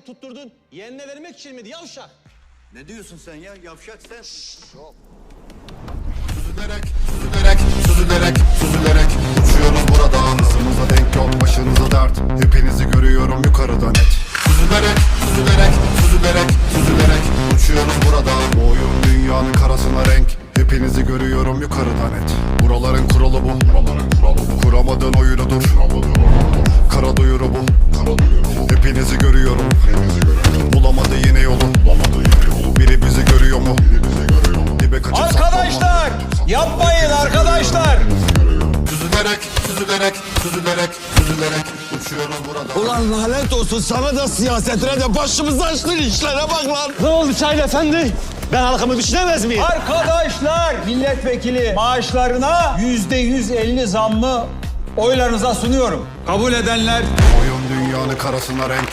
tutturdun? Yeğenine vermek için miydi yavşak? Ne diyorsun sen ya? Yavşak sen. Süzülerek, süzülerek, süzülerek, süzülerek uçuyoruz burada. Hızımıza denk yok, başınıza dert. Hepinizi görüyorum yukarıdan et. Süzülerek, süzülerek, süzülerek, süzülerek uçuyoruz burada. Bu oyun dünyanın karasına renk. Hepinizi görüyorum yukarıdan et. Buraların kuralı bu. Kuramadığın oyunudur. Kara duyuru bu. Hepinizi görüyorum. Bulamadı yine yolu. Biri bizi görüyor mu? Dibe kaçıp Arkadaşlar! Yapmayın arkadaşlar! Süzülerek, süzülerek, süzülerek, süzülerek uçuyoruz burada. Ulan lanet olsun sana da siyasetine de başımızı açtın işlere bak lan. Ne oldu Şahin Efendi? Ben halkımı düşünemez miyim? Arkadaşlar! Milletvekili maaşlarına %150 zammı oylarınıza sunuyorum. Kabul edenler Oyun dünyanın karasına renk.